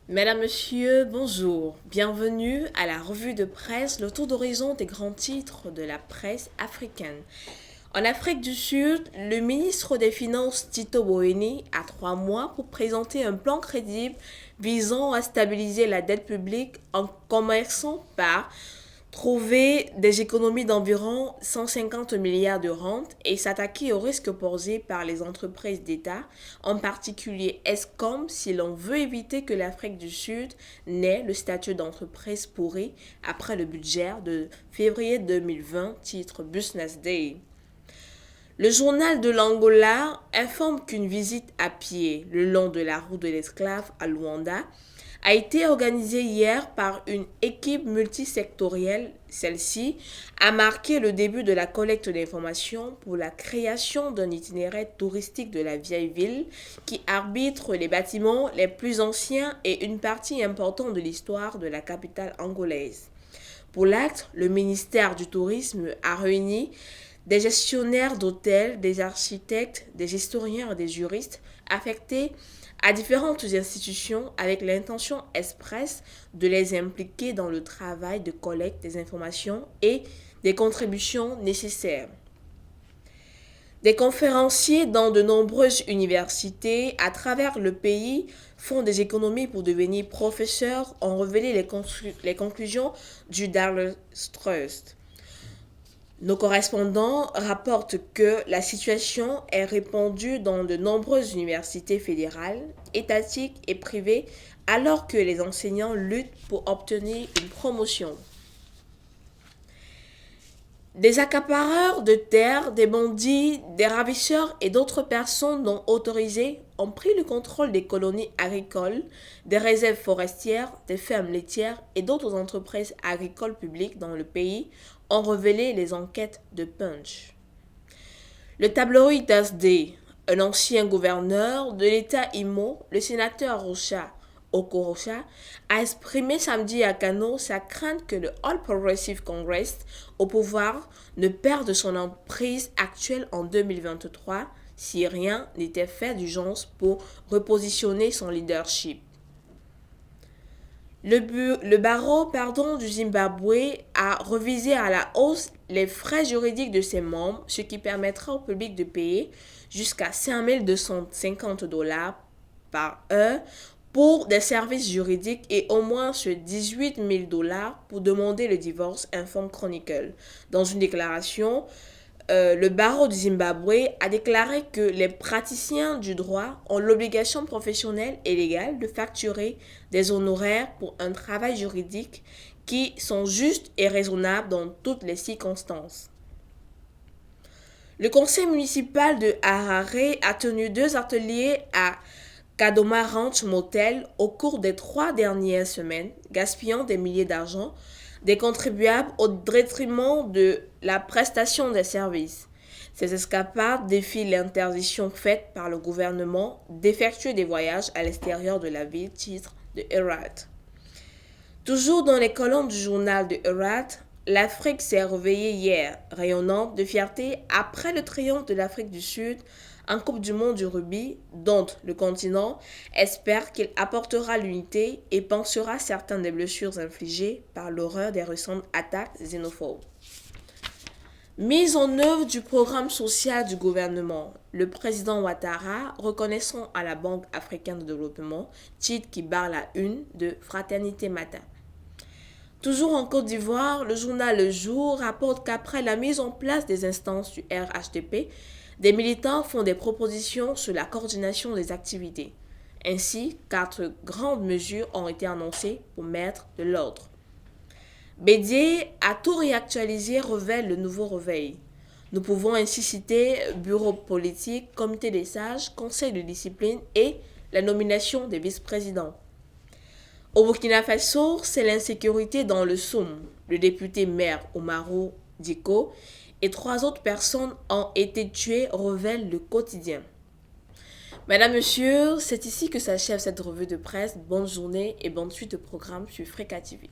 Mesdames, Messieurs, bonjour. Bienvenue à la revue de presse, le tour d'horizon des grands titres de la presse africaine. En Afrique du Sud, le ministre des Finances Tito Mboweni a 3 mois pour présenter un plan crédible visant à stabiliser la dette publique en commençant par trouver des économies d'environ 150 milliards de rentes et s'attaquer aux risques posés par les entreprises d'État, en particulier Escom, si l'on veut éviter que l'Afrique du Sud n'ait le statut d'entreprise pourrie après le budget de février 2020, titre Business Day. Le journal de l'Angola informe qu'une visite à pied le long de la route de l'esclave à Luanda a été organisée hier par une équipe multisectorielle. Celle-ci a marqué le début de la collecte d'informations pour la création d'un itinéraire touristique de la vieille ville qui arbitre les bâtiments les plus anciens et une partie importante de l'histoire de la capitale angolaise. Pour l'acte, le ministère du Tourisme a réuni des gestionnaires d'hôtels, des architectes, des historiens et des juristes affectés à différentes institutions avec l'intention expresse de les impliquer dans le travail de collecte des informations et des contributions nécessaires. Des conférenciers dans de nombreuses universités à travers le pays font des économies pour devenir professeurs ont révélé les conclusions du Darles Trust. Nos correspondants rapportent que la situation est répandue dans de nombreuses universités fédérales, étatiques et privées alors que les enseignants luttent pour obtenir une promotion. Des accapareurs de terres, des bandits, des ravisseurs et d'autres personnes non autorisées ont pris le contrôle des colonies agricoles, des réserves forestières, des fermes laitières et d'autres entreprises agricoles publiques dans le pays, ont révélé les enquêtes de Punch. Le tabloïd Thursday, un ancien gouverneur de l'État Imo, le sénateur Rocha Okorocha, a exprimé samedi à Kano sa crainte que le All Progressive Congress, au pouvoir, ne perde son emprise actuelle en 2023 si rien n'était fait d'urgence pour repositionner son leadership. Le barreau du Zimbabwe a revisé à la hausse les frais juridiques de ses membres, ce qui permettra au public de payer jusqu'à 5 250 $ par heure pour des services juridiques et au moins 18 000 $ pour demander le divorce, informe Chronicle. Dans une déclaration, le barreau du Zimbabwe a déclaré que les praticiens du droit ont l'obligation professionnelle et légale de facturer des honoraires pour un travail juridique qui sont justes et raisonnables dans toutes les circonstances. Le conseil municipal de Harare a tenu 2 ateliers à Kadoma Ranch Motel au cours des 3 dernières semaines, gaspillant des milliers d'argent des contribuables au détriment de la prestation des services. Ces escapades défient l'interdiction faite par le gouvernement d'effectuer des voyages à l'extérieur de la ville, titre de Herald. Toujours dans les colonnes du journal de Herald, l'Afrique s'est réveillée hier, rayonnante de fierté après le triomphe de l'Afrique du Sud en Coupe du monde du rugby, dont le continent espère qu'il apportera l'unité et pansera certaines des blessures infligées par l'horreur des récentes attaques xénophobes. Mise en œuvre du programme social du gouvernement, le président Ouattara reconnaissant à la Banque africaine de développement, titre qui barre la une de Fraternité Matin. Toujours en Côte d'Ivoire, le journal Le Jour rapporte qu'après la mise en place des instances du RHDP, des militants font des propositions sur la coordination des activités. Ainsi, 4 grandes mesures ont été annoncées pour mettre de l'ordre. Bédier a tout réactualisé, révèle le nouveau réveil. Nous pouvons ainsi citer bureau politique, comité des sages, conseil de discipline et la nomination des vice-présidents. Au Burkina Faso, c'est l'insécurité dans le Soum. Le député maire Oumarou Diko et 3 autres personnes ont été tuées, révèle le quotidien. Mesdames, Messieurs, c'est ici que s'achève cette revue de presse. Bonne journée et bonne suite de programme sur Fréca TV.